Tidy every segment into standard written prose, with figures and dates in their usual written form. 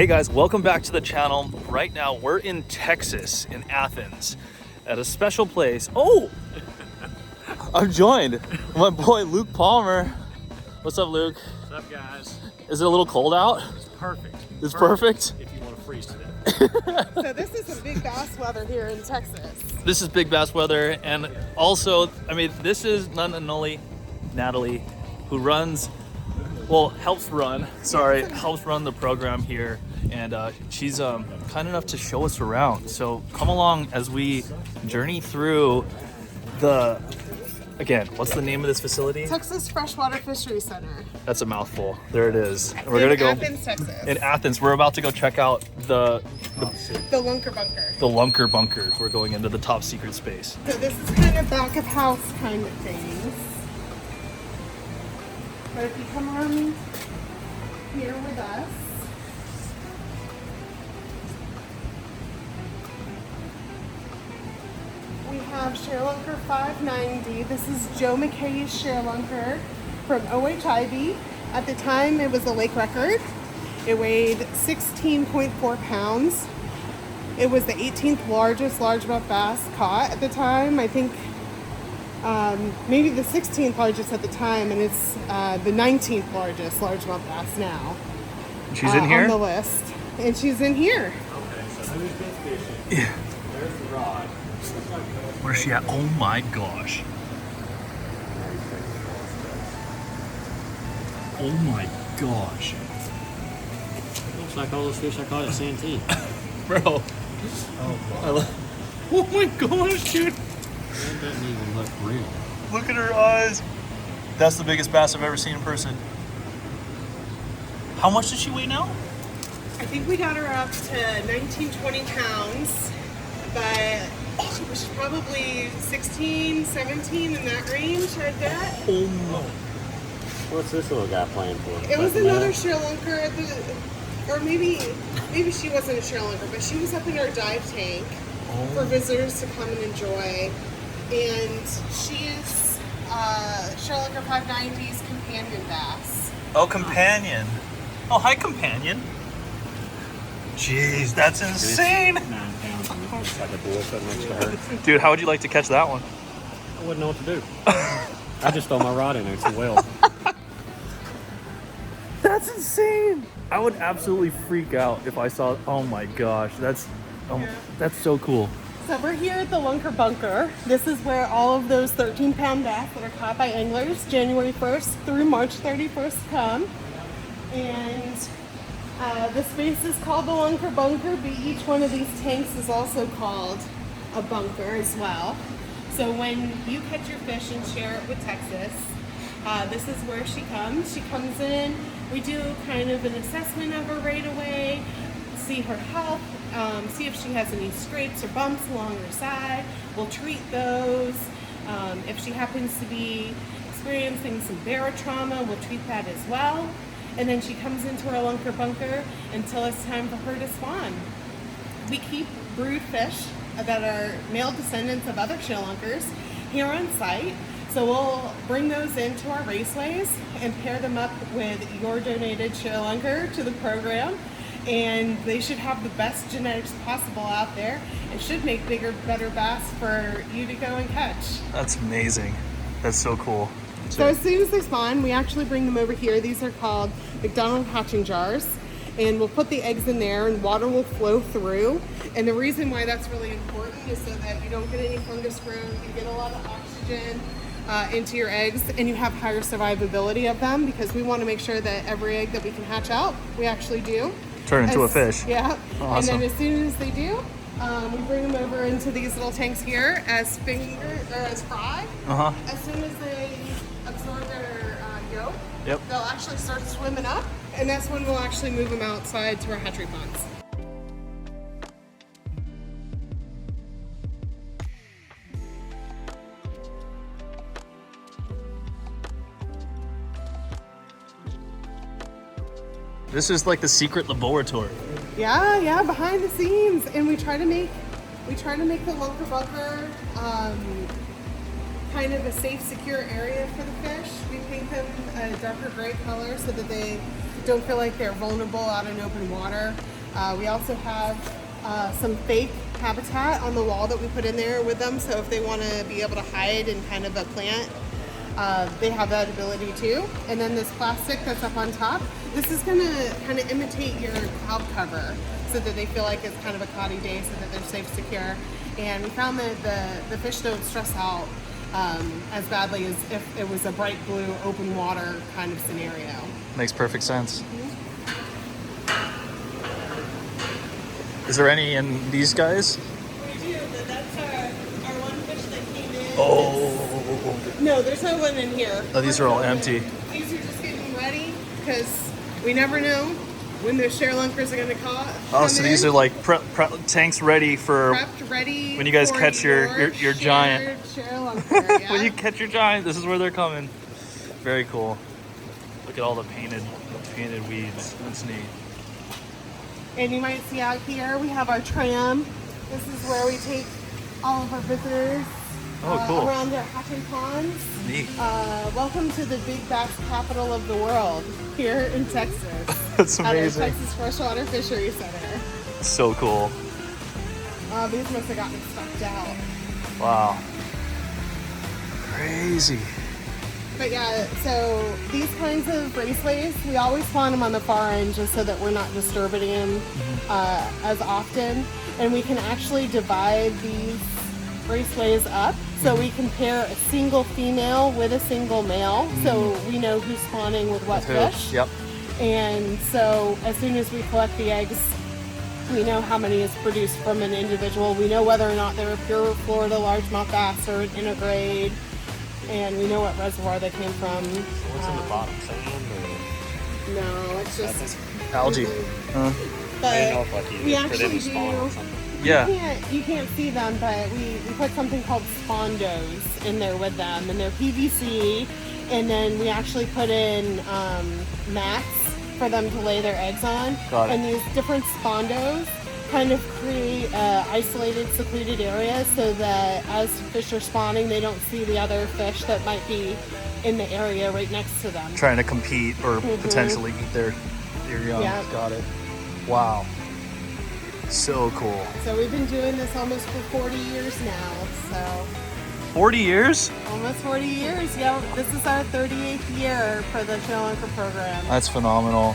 Hey guys, welcome back to the channel. Right now we're in Texas, in Athens, at a special place. Oh, I'm joined by my boy Luke Palmer. What's up, Luke? What's up, guys? Is it a little cold out? It's perfect. It's perfect? If you want to freeze to death. So this is some big bass weather here in Texas. This is big bass weather, and also, I mean, this is none and only Natalie, who runs, well, helps run the program here, and she's kind enough to show us around. So come along as we journey through the, again, what's the name of this facility? Texas Freshwater Fisheries Center. That's a mouthful. There it is. And we're gonna go Athens, Texas. in Athens. We're about to go check out the Lunker Bunker. the Lunker Bunker. We're going into the top secret space. So this is kind of back of house kind of things. But if you come on here with us, we have Sharelunker 590. This is Joe McKay's Sharelunker from OHIB. At the time, it was a lake record. It weighed 16.4 pounds. It was the 18th largest largemouth bass caught at the time. I think maybe the 16th largest at the time, and it's the 19th largest largemouth bass now. She's in here? On the list. And she's in here. Okay, so who's been fishing? Yeah. There's the rod. Where's she at? Oh my gosh. Oh my gosh. Looks like all those fish I caught at Santee. Bro. Oh my gosh, dude. That doesn't even look real. Look at her eyes. That's the biggest bass I've ever seen in person. How much does she weigh now? I think we got her up to 19, 20 pounds, but she was probably 16, 17 in that range, I'd bet. Oh my. What's this little guy playing for? It was another Sharelunker at the, or maybe she wasn't a Sharelunker, but she was up in our dive tank for visitors to come and enjoy. And she is Sharelunker 590's companion bass. Oh, companion. Oh, hi, companion. Jeez, that's insane. 9 pounds and it's like a boy sitting next to her. Dude, how would you like to catch that one? I wouldn't know what to do. I just throw my rod in there. It's a well. That's insane. I would absolutely freak out if I saw, oh my gosh, that's so cool. So we're here at the Lunker Bunker. This is where all of those 13-pound bass that are caught by anglers January 1st through March 31st come. And the space is called the Lunker Bunker, but each one of these tanks is also called a bunker as well. So when you catch your fish and share it with Texas, this is where she comes. She comes in, we do kind of an assessment of her right away, see her health, see if she has any scrapes or bumps along her side. We'll treat those. If she happens to be experiencing some barotrauma, we'll treat that as well. And then she comes into our Lunker Bunker until it's time for her to spawn. We keep brood fish that are male descendants of other Sharelunkers here on site. So we'll bring those into our raceways and pair them up with your donated Sharelunker to the program. And they should have the best genetics possible out there and should make bigger, better bass for you to go and catch. That's amazing. That's so cool. So as soon as they spawn, we actually bring them over here. These are called McDonald hatching jars. And we'll put the eggs in there and water will flow through. And the reason why that's really important is so that you don't get any fungus growth, you get a lot of oxygen into your eggs, and you have higher survivability of them, because we want to make sure that every egg that we can hatch out, we actually do. Turn into a fish. Yeah. Awesome. And then as soon as they do, we bring them over into these little tanks here as fry. As soon as they absorb their yolk, they'll actually start swimming up, and that's when we'll actually move them outside to our hatchery ponds. This is like the secret laboratory. Yeah, behind the scenes, and we try to make the Lunker Bunker kind of a safe, secure area for the fish. We paint them a darker gray color so that they don't feel like they're vulnerable out in open water. We also have some fake habitat on the wall that we put in there with them, so if they want to be able to hide in kind of a plant, they have that ability too. And then this plastic that's up on top, this is going to kind of imitate your cloud cover so that they feel like it's kind of a cloudy day so that they're safe, secure. And we found that the fish don't stress out as badly as if it was a bright blue open water kind of scenario. Makes perfect sense. Is there any in these guys? We do, but that's our one fish that came in. Oh. No, there's no one in here. Oh, these are all empty. These are just getting ready because we never know when those Sharelunkers are going to Oh, so these are like tanks ready for prepped, ready when you guys for catch your giant. Sharelunker, yeah. When you catch your giant, this is where they're coming. Very cool. Look at all the painted weeds. That's neat. And you might see out here we have our tram. This is where we take all of our visitors cool. around our hatching ponds. Neat. Welcome to the big bass capital of the world here in Texas. That's amazing. At our Texas Freshwater Fisheries Center. So cool. These must have gotten stuffed out. Wow. Crazy. But yeah, so these kinds of raceways, we always spawn them on the far end just so that we're not disturbing them as often. And we can actually divide these raceways up. So we can pair a single female with a single male. So we know who's spawning with what fish. Yep. And so as soon as we collect the eggs, we know how many is produced from an individual. We know whether or not they're a pure Florida largemouth bass or an intergrade. And we know what reservoir they came from. So what's in the bottom? Sand or? No, it's just Algae. But I didn't know if like you we put actually in spawn or something. Yeah. You can't see them, but we put something called spondos in there with them, and they're PVC. And then we actually put in mats for them to lay their eggs on. Got it. And these different spondos kind of create isolated, secluded areas so that as fish are spawning, they don't see the other fish that might be in the area right next to them. Trying to compete or potentially eat their young. Yeah. Got it. Wow. So cool. So we've been doing this almost for 40 years now. So 40 years? almost 40 years. Yeah, this is our 38th year for the Sharelunker program. That's phenomenal.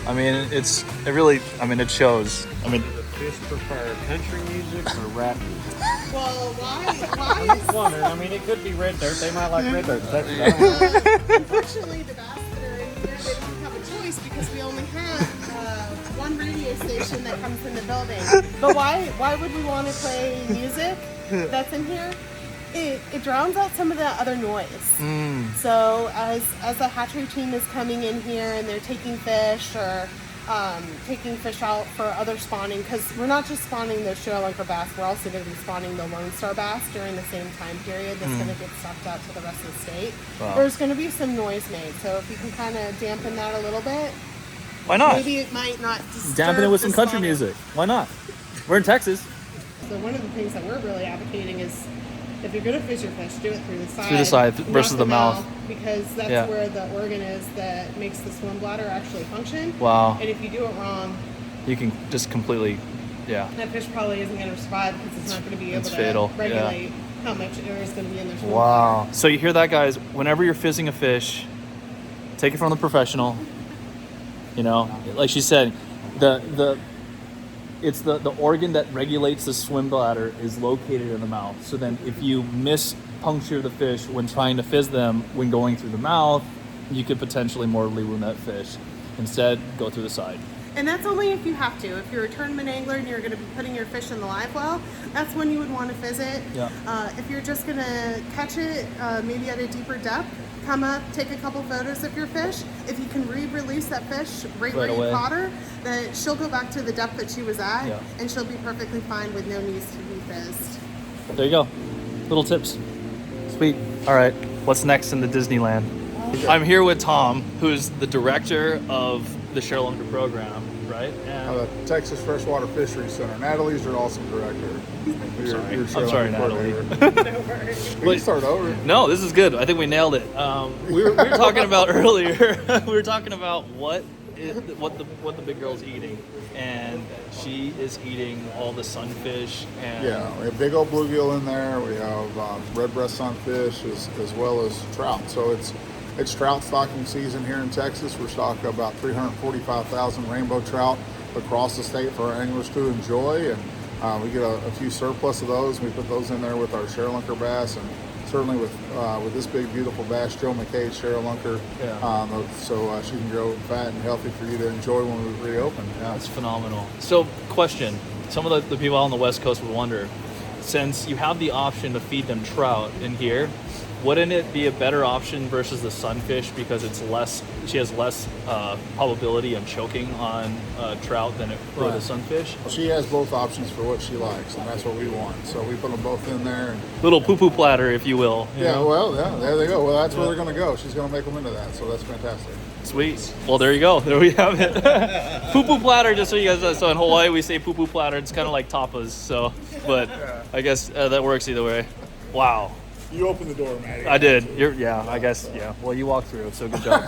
I mean, it shows. I mean, Do the fish prefer country music or rap music? Well, why I'm just wondering. I mean, it could be red dirt. They might like red dirt. unfortunately, the bass that are in here, they don't have a choice because we only have one radio station that comes in the building. But why would we want to play music that's in here? It drowns out some of the other noise. So as a hatchery team is coming in here and they're taking fish or taking fish out for other spawning, because we're not just spawning the Sharelunker bass, we're also going to be spawning the Lone Star bass during the same time period that's going to get sucked out to the rest of the state. Wow. There's going to be some noise made, so if you can kind of dampen that a little bit, why not? maybe it might not disturb Dampen it with the some country spawning. music. Why not? We're in Texas. So one of the things that we're really advocating is if you're going to fish your fish, do it through the side. Through the side not versus the mouth. Because that's where the organ is that makes the swim bladder actually function. Wow. And if you do it wrong, You can just completely, that fish probably isn't going to survive because it's not going to be able It's to fatal, regulate how much air is going to be in their swim Wow. bladder. So you hear that, guys? Whenever you're fizzing a fish, take it from the professional. You know, like she said, it's the organ that regulates the swim bladder is located in the mouth. So then if you puncture the fish when trying to fizz them when going through the mouth, you could potentially mortally wound that fish. Instead, go through the side. And that's only if you have to. If you're a tournament angler and you're going to be putting your fish in the live well, that's when you would want to fizz it. Yeah. If you're just going to catch it, maybe at a deeper depth, come up, take a couple photos of your fish. If you can re-release that fish right where away. you caught her, then she'll go back to the depth that she was at, Yeah. and she'll be perfectly fine with no needs to be fizzed. There you go. Little tips. Sweet. All right. What's next in the Disneyland? I'm here with Tom, who's the director of the Sharelunker Program, right? right? And The Texas Freshwater Fisheries Center. Natalie's your awesome director. I'm sorry, Natalie. No worries. We can start over. No, this is good. I think we nailed it. We were talking about earlier. We were talking about what the big girl's eating, and she is eating all the sunfish. And Yeah, we have big old bluegill in there. We have red breast sunfish as well as trout. So it's trout stocking season here in Texas. We're stocking about 345,000 rainbow trout across the state for our anglers to enjoy, and we get a few surplus of those. We put those in there with our Sharelunker bass, and certainly with this big beautiful bass, Joe McKay's Sharelunker, so she can grow fat and healthy for you to enjoy when we reopen. Yeah. That's phenomenal. So, question: some of the people out on the West Coast would wonder, since you have the option to feed them trout in here, wouldn't it be a better option versus the sunfish because she has less probability of choking on trout than it would a sunfish? She has both options for what she likes, and that's what we want. So we put them both in there. And, Little poo-poo platter, if you will. You know? Well, there they go. Well, that's where they're going to go. She's going to make them into that, so that's fantastic. Sweet. Well, there you go. There we have it. Poo-poo platter, just so you guys know. So in Hawaii, we say poo-poo platter. It's kind of like tapas. So, but I guess that works either way. Wow. You opened the door, Matty. I did. I guess. Well, you walked through, so good job.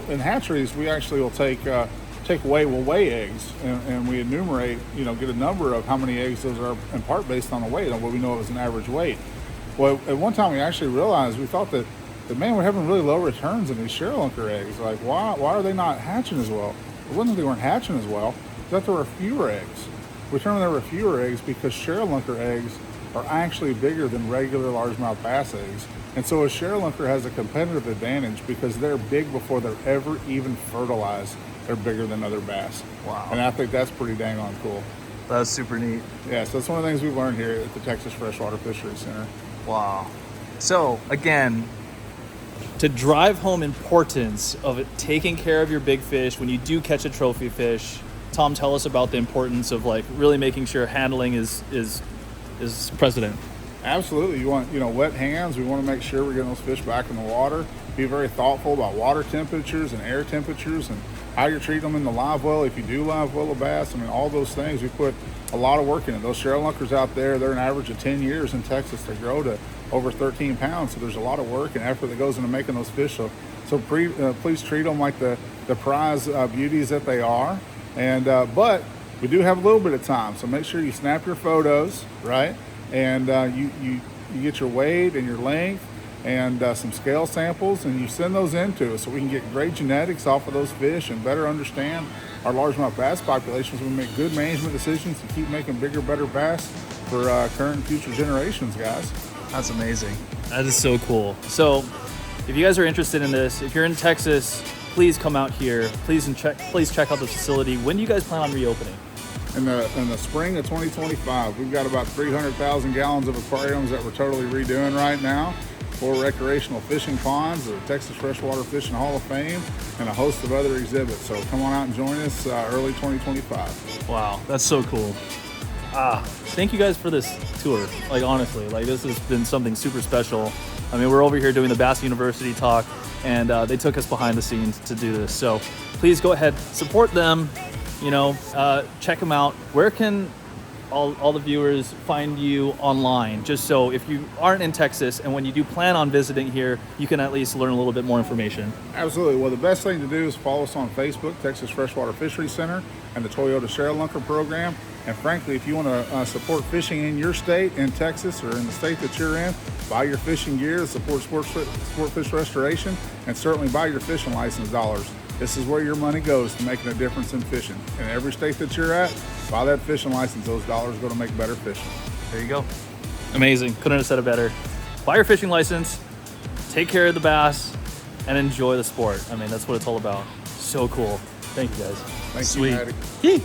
In hatcheries, we actually will we'll weigh eggs, and we enumerate, get a number of how many eggs those are, in part based on the weight, on what we know is an average weight. Well, at one time we actually realized, we thought that we're having really low returns in these Sharelunker eggs. Like, why are they not hatching as well? It wasn't that they weren't hatching as well, it's that there were fewer eggs. We determined there were fewer eggs because Sharelunker eggs are actually bigger than regular largemouth bass eggs. And so a Sharelunker has a competitive advantage because they're big before they're ever even fertilized. They're bigger than other bass. Wow. And I think that's pretty dang on cool. That's super neat. Yeah, so that's one of the things we've learned here at the Texas Freshwater Fisheries Center. Wow. So, again, to drive home importance of it, taking care of your big fish when you do catch a trophy fish, Tom, tell us about the importance of really making sure handling is precedent. Absolutely. You want, wet hands. We want to make sure we're getting those fish back in the water. Be very thoughtful about water temperatures and air temperatures and how you're treating them in the live well. If you do live well a bass, all those things, we put a lot of work in it. Those Sharelunkers out there, they're an average of 10 years in Texas to grow to over 13 pounds. So there's a lot of work and effort that goes into making those fish. So please treat them like the prize beauties that they are. And but we do have a little bit of time, so make sure you snap your photos, right? And you get your weight and your length and some scale samples, and you send those in to us so we can get great genetics off of those fish and better understand our largemouth bass populations. We make good management decisions to keep making bigger, better bass for current and future generations, guys. That's amazing. That is so cool. So if you guys are interested in this, if you're in Texas, please come out here. Please check out the facility. When do you guys plan on reopening? In the spring of 2025, we've got about 300,000 gallons of aquariums that we're totally redoing right now. 4 recreational fishing ponds, the Texas Freshwater Fishing Hall of Fame, and a host of other exhibits. So come on out and join us early 2025. Wow, that's so cool. Thank you guys for this tour. Honestly, this has been something super special. We're over here doing the Bass University talk, and they took us behind the scenes to do this. So please go ahead, support them. Check them out. Where can all the viewers find you online? Just so if you aren't in Texas and when you do plan on visiting here, you can at least learn a little bit more information. Absolutely. Well, the best thing to do is follow us on Facebook, Texas Freshwater Fisheries Center, and the Toyota Sharelunker Program. And frankly, if you want to support fishing in your state, in Texas, or in the state that you're in, buy your fishing gear, support sport fish restoration, and certainly buy your fishing license dollars. This is where your money goes to making a difference in fishing. In every state that you're at, buy that fishing license. Those dollars go to make better fishing. There you go. Amazing. Couldn't have said it better. Buy your fishing license, take care of the bass, and enjoy the sport. That's what it's all about. So cool. Thank you guys. Thank Sweet. you, Matty. Yee.